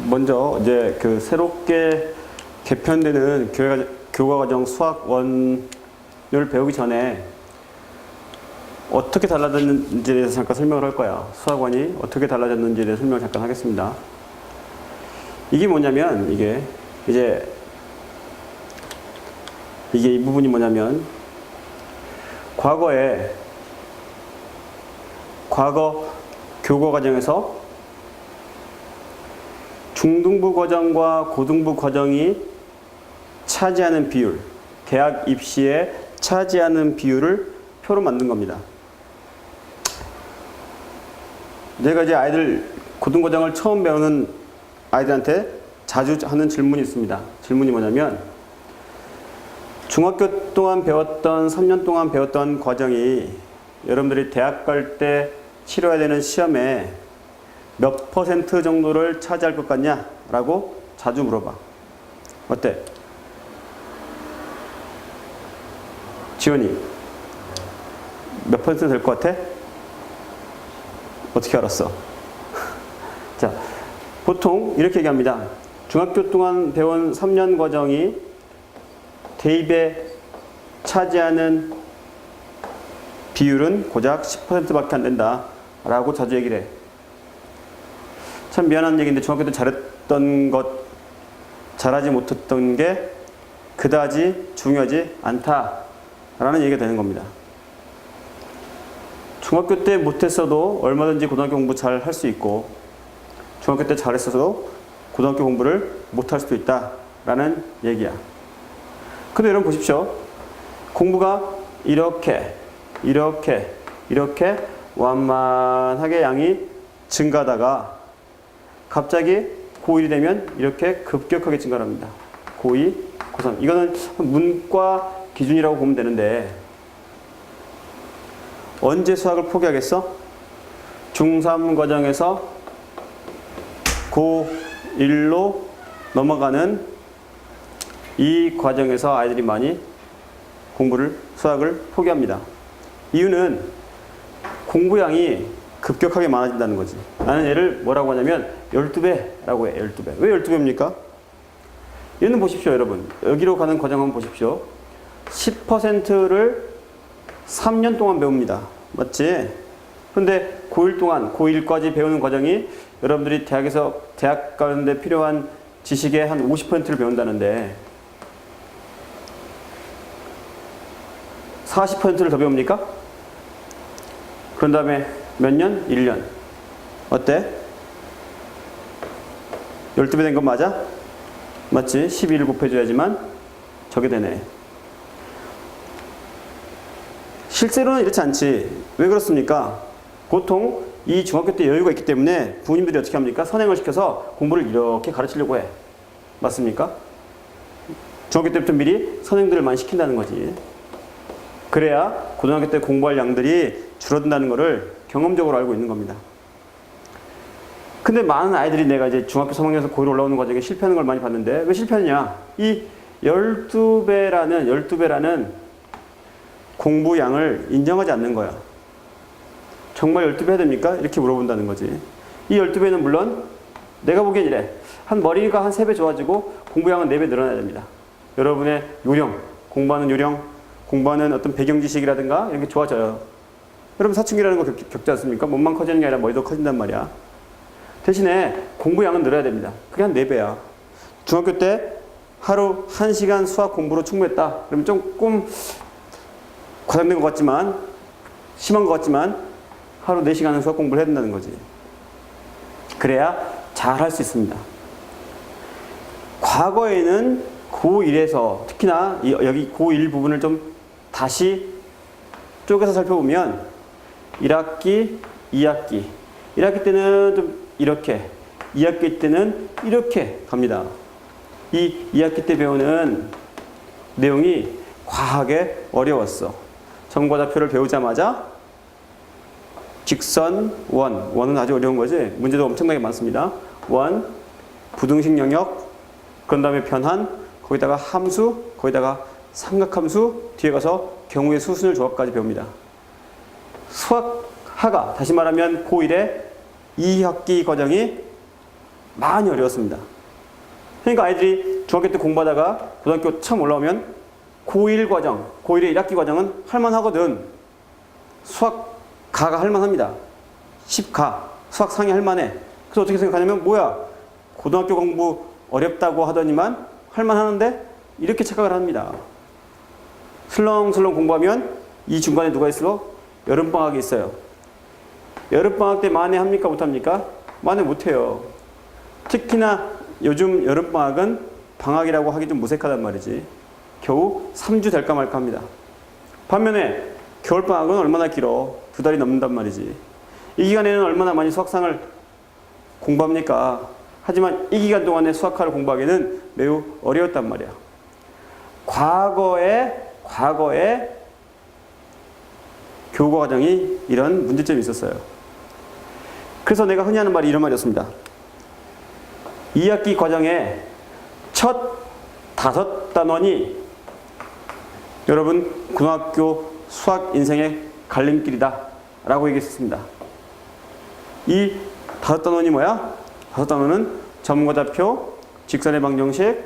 먼저 이제 그 새롭게 개편되는 교과과정 수학 1을 배우기 전에 어떻게 달라졌는지에 대해서 잠깐 설명을 할 거야. 수학 1이 어떻게 달라졌는지에 대해서 설명을 잠깐 하겠습니다. 이게 뭐냐면 이게 이 부분이 뭐냐면 과거 교과과정에서 중등부 과정과 고등부 과정이 차지하는 비율, 대학 입시에 차지하는 비율을 표로 만든 겁니다. 제가 이제 아이들 고등과정을 처음 배우는 아이들한테 자주 하는 질문이 있습니다. 질문이 뭐냐면 중학교 동안 배웠던 3년 동안 배웠던 과정이 여러분들이 대학 갈 때 치러야 되는 시험에 몇 퍼센트 정도를 차지할 것 같냐? 라고 자주 물어봐. 어때? 지원이 몇 퍼센트 될 것 같아? 어떻게 알았어? 자, 보통 이렇게 얘기합니다. 중학교 동안 배운 3년 과정이 대입에 차지하는 비율은 고작 10%밖에 안 된다 라고 자주 얘기를 해. 참 미안한 얘기인데 중학교 때 잘했던 것, 잘하지 못했던 게 그다지 중요하지 않다라는 얘기가 되는 겁니다. 중학교 때 못했어도 얼마든지 고등학교 공부 잘 할 수 있고 중학교 때 잘했어도 고등학교 공부를 못할 수도 있다라는 얘기야. 근데 여러분 보십시오. 공부가 이렇게 완만하게 양이 증가하다가 갑자기 고1이 되면 이렇게 급격하게 증가합니다. 고2, 고3. 이거는 문과 기준이라고 보면 되는데 언제 수학을 포기하겠어? 중3 과정에서 고1로 넘어가는 이 과정에서 아이들이 많이 수학을 포기합니다. 이유는 공부량이 급격하게 많아진다는 거지. 나는 얘를 뭐라고 하냐면 12배라고 해. 12배. 왜 12배입니까? 얘는 보십시오, 여러분. 여기로 가는 과정 한번 보십시오. 10%를 3년 동안 배웁니다. 맞지? 그런데 고1 동안, 고1까지 배우는 과정이 여러분들이 대학 가는데 필요한 지식의 한 50%를 배운다는데 40%를 더 배웁니까? 그런 다음에 몇 년? 1년. 어때? 12배 된 건 맞아? 맞지? 12를 곱해줘야지만 저게 되네. 실제로는 이렇지 않지. 왜 그렇습니까? 보통 이 중학교 때 여유가 있기 때문에 부모님들이 어떻게 합니까? 선행을 시켜서 공부를 이렇게 가르치려고 해. 맞습니까? 중학교 때부터 미리 선행들을 많이 시킨다는 거지. 그래야 고등학교 때 공부할 양들이 줄어든다는 것을 경험적으로 알고 있는 겁니다. 근데 많은 아이들이 내가 이제 중학교 3학년에서 고1 올라오는 과정에 실패하는 걸 많이 봤는데 왜 실패하느냐? 이 12배라는 공부량을 인정하지 않는 거야. 정말 12배 해야 됩니까? 이렇게 물어본다는 거지. 이 12배는 물론 내가 보기엔 이래. 머리가 한 3배 좋아지고 공부량은 4배 늘어나야 됩니다. 여러분의 요령, 공부하는 요령, 공부하는 어떤 배경 지식이라든가 이런 게 좋아져요. 여러분 사춘기라는 거 겪지 않습니까? 몸만 커지는 게 아니라 머리도 커진단 말이야. 대신에 공부량은 늘어야 됩니다. 그게 한 4배야. 중학교 때 하루 1시간 수학 공부로 충분했다. 그러면 조금 과장된 것 같지만 심한 것 같지만 하루 4시간은 수학 공부를 해야 된다는 거지. 그래야 잘 할 수 있습니다. 과거에는 고1에서 특히나 여기 고1 부분을 좀 다시 쪼개서 살펴보면 1학기, 2학기 1학기 때는 좀 이렇게 2학기 때는 이렇게 갑니다. 이 2학기 때 배우는 내용이 과하게 어려웠어. 점과좌표를 배우자마자 직선, 원은 아주 어려운 거지. 문제도 엄청나게 많습니다. 원, 부등식 영역, 그런 다음에 변한, 거기다가 함수, 거기다가 삼각함수, 뒤에 가서 경우의 수순을 조합까지 배웁니다. 수학하가 다시 말하면 고1의 2학기 과정이 많이 어려웠습니다. 그러니까 아이들이 중학교 때 공부하다가 고등학교 처음 올라오면 고1 과정, 고1의 1학기 과정은 할만하거든. 수학 가가 할만합니다. 10가, 수학 상이 할만해. 그래서 어떻게 생각하냐면 뭐야, 고등학교 공부 어렵다고 하더니만 할만하는데 이렇게 착각을 합니다. 슬렁슬렁 공부하면 이 중간에 누가 있어? 여름방학이 있어요. 여름방학 때 만회합니까? 못합니까? 만회 못해요. 특히나 요즘 여름방학은 방학이라고 하기 좀 무색하단 말이지. 겨우 3주 될까 말까 합니다. 반면에 겨울방학은 얼마나 길어? 2달이 넘는단 말이지. 이 기간에는 얼마나 많이 수학상을 공부합니까? 하지만 이 기간 동안에 수학화를 공부하기는 매우 어려웠단 말이야. 과거에 교과 과정이 이런 문제점이 있었어요. 그래서 내가 흔히 하는 말이 이런 말이었습니다. 2학기 과정에 첫 5단원이 여러분 고등학교 수학 인생의 갈림길이다 라고 얘기했습니다. 이 5단원이 뭐야? 5단원은 점과좌표, 직선의 방정식,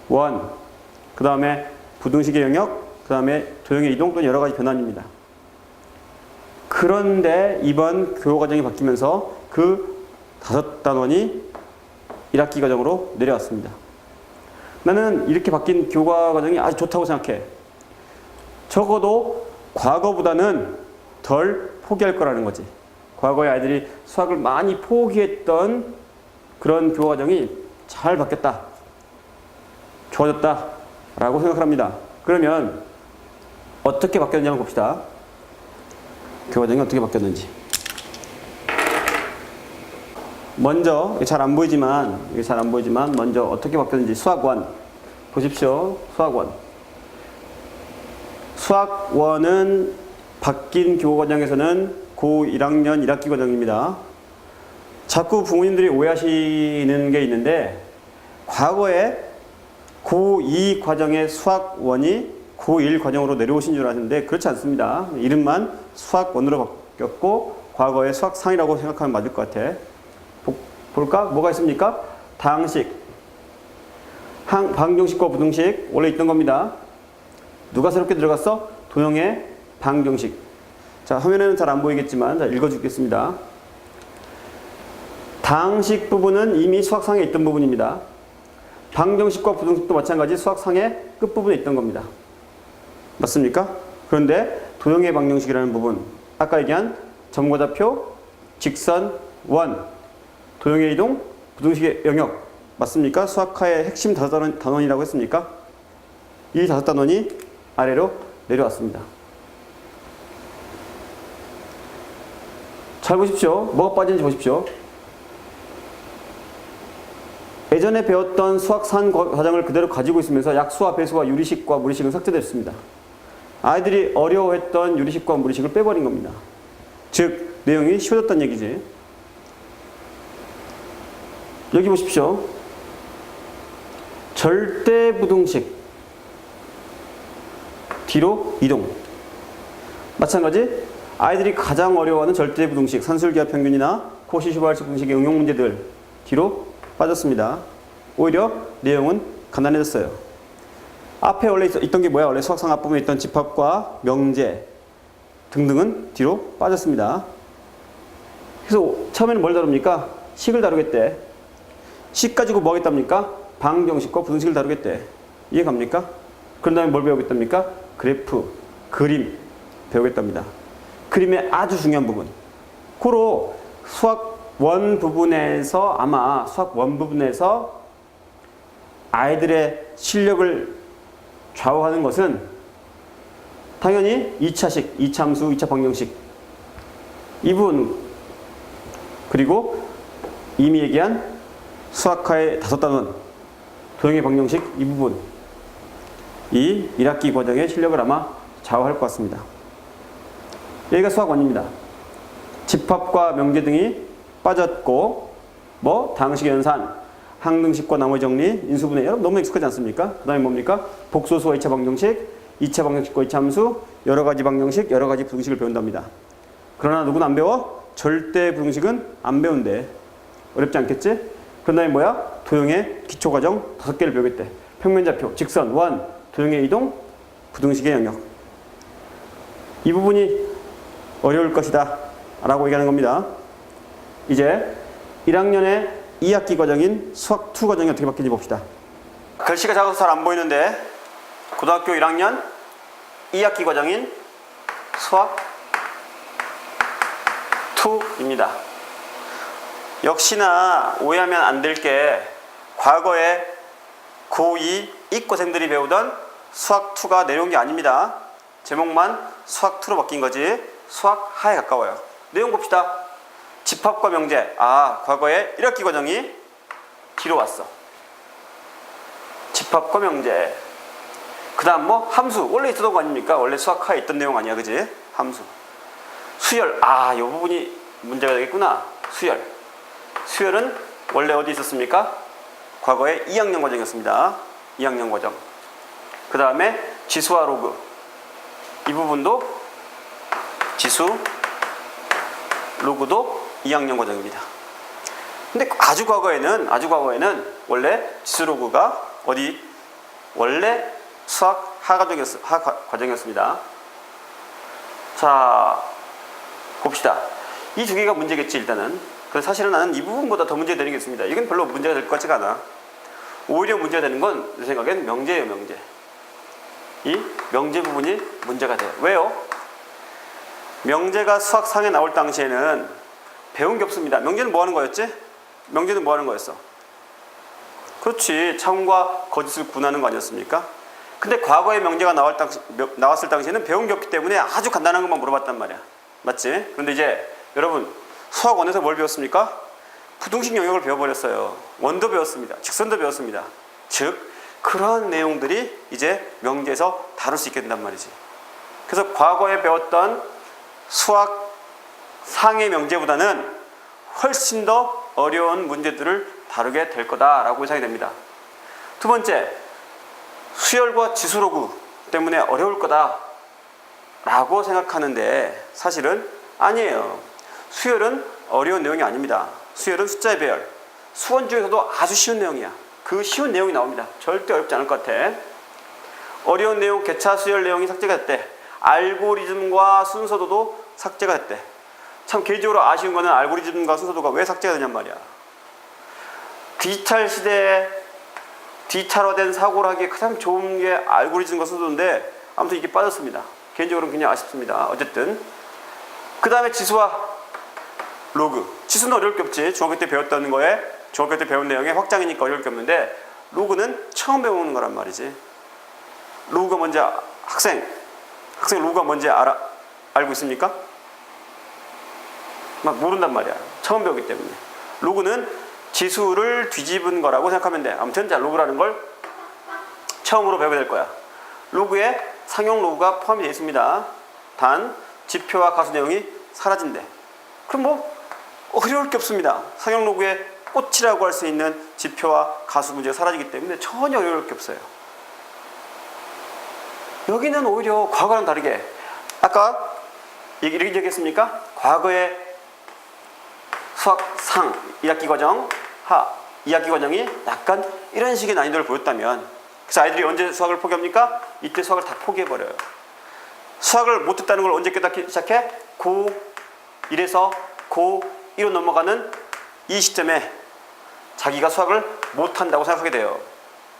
원, 그 다음에 부등식의 영역, 그 다음에 도형의 이동 또는 여러 가지 변환입니다. 그런데 이번 교과 과정이 바뀌면서 그 5단원이 1학기 과정으로 내려왔습니다. 나는 이렇게 바뀐 교과 과정이 아주 좋다고 생각해. 적어도 과거보다는 덜 포기할 거라는 거지. 과거에 아이들이 수학을 많이 포기했던 그런 교과 과정이 잘 바뀌었다. 좋아졌다. 라고 생각을 합니다. 그러면 어떻게 바뀌었는지 한번 봅시다. 교과 과정이 어떻게 바뀌었는지. 먼저 이게 잘 안 보이지만 먼저 어떻게 바뀌었는지 수학원 보십시오. 수학원은 바뀐 교과 과정에서는 고 1학년 1학기 과정입니다. 자꾸 부모님들이 오해하시는 게 있는데 과거에 고2 과정의 수학원이 고1 과정으로 내려오신 줄 아는데 그렇지 않습니다. 이름만 수학원으로 바뀌었고 과거의 수학상이라고 생각하면 맞을 것 같아. 볼까? 뭐가 있습니까? 다항식, 방정식과 부등식 원래 있던 겁니다. 누가 새롭게 들어갔어? 도형의 방정식. 자, 화면에는 잘 안 보이겠지만 자, 읽어주겠습니다. 다항식 부분은 이미 수학상에 있던 부분입니다. 방정식과 부등식도 마찬가지 수학상의 끝부분에 있던 겁니다. 맞습니까? 그런데 도형의 방정식이라는 부분, 아까 얘기한 점과좌표, 직선, 원, 도형의 이동, 부등식의 영역 맞습니까? 수학화의 핵심 5단원이라고 했습니까? 이 5단원이 아래로 내려왔습니다. 잘 보십시오. 뭐가 빠진지 보십시오. 예전에 배웠던 수학산 과정을 그대로 가지고 있으면서 약수와 배수와 유리식과 무리식은 삭제됐습니다. 아이들이 어려워했던 유리식과 무리식을 빼버린 겁니다. 즉 내용이 쉬워졌다는 얘기지. 여기 보십시오. 절대부등식 뒤로 이동. 마찬가지 아이들이 가장 어려워하는 절대부등식, 산술기하 평균이나 코시-슈바르츠 분식의 응용 문제들 뒤로 빠졌습니다. 오히려 내용은 간단해졌어요. 앞에 원래 있던 게 뭐야? 원래 수학상 앞부분에 있던 집합과 명제 등등은 뒤로 빠졌습니다. 그래서 처음에는 뭘 다룹니까? 식을 다루겠대. 식 가지고 뭐 하겠답니까? 방정식과 부등식을 다루겠대. 이해 갑니까? 그런 다음에 뭘 배우겠답니까? 그래프, 그림 배우겠답니다. 그림의 아주 중요한 부분. 고로 수학 원 부분에서 아마 수학 원 부분에서 아이들의 실력을 좌우하는 것은 당연히 2차식, 2차함수, 2차 방정식 이 부분 그리고 이미 얘기한 수학화의 5단원 도형의 방정식 이 부분 이 1학기 과정의 실력을 아마 좌우할 것 같습니다. 여기가 수학 1입니다. 집합과 명제 등이 빠졌고 뭐 다항식 연산, 항등식과 나머지 정리, 인수분해 여러분 너무 익숙하지 않습니까? 그 다음에 뭡니까? 복소수와 2차 방정식, 2차 방정식과 2차 함수, 여러 가지 방정식, 여러 가지 부등식을 배운답니다. 그러나 누구는 안 배워? 절대 부등식은 안 배운대. 어렵지 않겠지? 그 다음에 뭐야? 도형의 기초과정 5개를 배우겠대. 평면좌표, 직선, 원, 도형의 이동, 부등식의 영역. 이 부분이 어려울 것이다 라고 얘기하는 겁니다. 이제 1학년의 2학기 과정인 수학 2 과정이 어떻게 바뀌는지 봅시다. 글씨가 작아서 잘 안 보이는데 고등학교 1학년 2학기 과정인 수학 2입니다. 역시나 오해하면 안 될 게 과거에 고2 이과생들이 배우던 수학 2가 내려온 게 아닙니다. 제목만 수학 2로 바뀐 거지 수학 하에 가까워요. 내용 봅시다. 집합과 명제. 과거에 1학기 과정이 뒤로 왔어. 집합과 명제. 그 다음 뭐 함수. 원래 있었던 거 아닙니까? 원래 수학 하에 있던 내용 아니야, 그지? 함수. 수열. 이 부분이 문제가 되겠구나. 수열. 수열은 원래 어디 있었습니까? 과거에 2학년 과정이었습니다. 2학년 과정. 그 다음에 지수와 로그. 이 부분도 지수, 로그도 2학년 과정입니다. 근데 아주 과거에는 원래 지수 로그가 원래 수학 하 과정이었습니다. 자, 봅시다. 이 두 개가 문제겠지, 일단은. 그래서 사실은 나는 이 부분보다 더 문제가 되는 게 있습니다. 이건 별로 문제가 될 것 같지가 않아. 오히려 문제가 되는 건 내 생각엔 명제예요, 명제. 이 명제 부분이 문제가 돼요. 왜요? 명제가 수학상에 나올 당시에는 배운 게 없습니다. 명제는 뭐 하는 거였지? 명제는 뭐 하는 거였어? 그렇지. 참과 거짓을 구분하는 거 아니었습니까? 근데 과거에 명제가 나왔을 당시에는 배운 게 없기 때문에 아주 간단한 것만 물어봤단 말이야. 맞지? 그런데 이제 여러분 수학원에서 뭘 배웠습니까? 부등식 영역을 배워버렸어요. 원도 배웠습니다. 직선도 배웠습니다. 즉 그런 내용들이 이제 명제에서 다룰 수 있게 된단 말이지. 그래서 과거에 배웠던 수학 상의 명제보다는 훨씬 더 어려운 문제들을 다루게 될 거다라고 예상이 됩니다. 두 번째, 수열과 지수로그 때문에 어려울 거다라고 생각하는데 사실은 아니에요. 수열은 어려운 내용이 아닙니다. 수열은 숫자의 배열. 수원 중에서도 아주 쉬운 내용이야. 그 쉬운 내용이 나옵니다. 절대 어렵지 않을 것 같아. 어려운 내용, 개차 수열 내용이 삭제가 됐대. 알고리즘과 순서도도 삭제가 됐대. 참 개인적으로 아쉬운 거는 알고리즘과 순서도가 왜 삭제가 되냔 말이야. 디지털 시대에 디지털화된 사고를 하기에 가장 좋은 게 알고리즘과 순서도인데 아무튼 이게 빠졌습니다. 개인적으로는 그냥 아쉽습니다. 어쨌든 그 다음에 지수와 로그. 지수는 어려울 게 없지. 중학교 때 배웠다는 거에 중학교 때 배운 내용에 확장이니까 어려울 게 없는데 로그는 처음 배우는 거란 말이지. 로그가 뭔지 학생 로그가 뭔지 알고 있습니까? 막 모른단 말이야. 처음 배우기 때문에. 로그는 지수를 뒤집은 거라고 생각하면 돼. 아무튼 자, 로그라는 걸 처음으로 배우게 될 거야. 로그에 상용 로그가 포함이 되어 있습니다. 단 지표와 가수 내용이 사라진대. 그럼 뭐 어려울 게 없습니다. 상용 로그에 꽃이라고 할 수 있는 지표와 가수 문제가 사라지기 때문에 전혀 어려울 게 없어요. 여기는 오히려 과거랑 다르게 아까 이렇게 얘기했습니까? 과거에 수학상 2학기 과정, 하 2학기 과정이 약간 이런 식의 난이도를 보였다면 그래서 아이들이 언제 수학을 포기합니까? 이때 수학을 다 포기해버려요. 수학을 못했다는 걸 언제 깨닫기 시작해? 고1에서 고1로 넘어가는 이 시점에 자기가 수학을 못한다고 생각하게 돼요.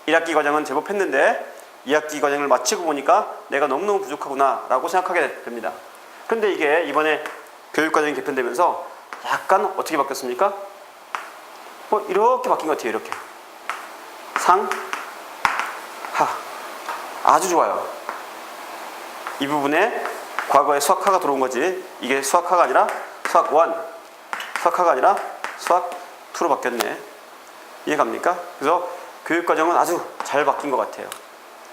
1학기 과정은 제법 했는데 2학기 과정을 마치고 보니까 내가 너무너무 부족하구나 라고 생각하게 됩니다. 그런데 이게 이번에 교육과정이 개편되면서 약간 어떻게 바뀌었습니까? 이렇게 바뀐 것 같아요. 이렇게 상, 하. 아주 좋아요. 이 부분에 과거에 수학하가 들어온 거지. 이게 수학하가 아니라 수학 1, 수학하가 아니라 수학 2로 바뀌었네. 이해갑니까? 그래서 교육과정은 아주 잘 바뀐 것 같아요.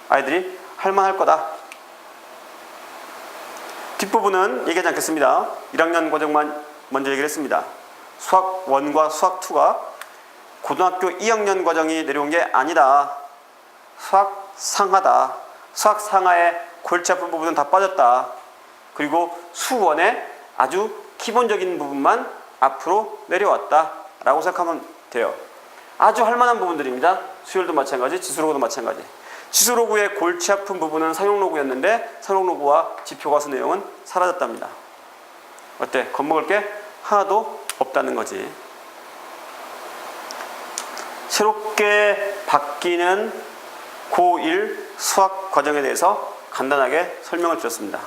아이들이 할만할 거다. 뒷부분은 얘기하지 않겠습니다. 1학년 과정만 먼저 얘기를 했습니다. 수학 1과 수학 2가 고등학교 2학년 과정이 내려온 게 아니다. 수학 상하다. 수학 상하의 골치 아픈 부분은 다 빠졌다. 그리고 수1의 아주 기본적인 부분만 앞으로 내려왔다 라고 생각하면 돼요. 아주 할 만한 부분들입니다. 수열도 마찬가지, 지수로그도 마찬가지. 지수로그의 골치 아픈 부분은 상용로그였는데 상용로그와 지표과수 내용은 사라졌답니다. 어때? 겁먹을 게 하나도 없다는 거지. 새롭게 바뀌는 고1 수학 과정에 대해서 간단하게 설명을 드렸습니다.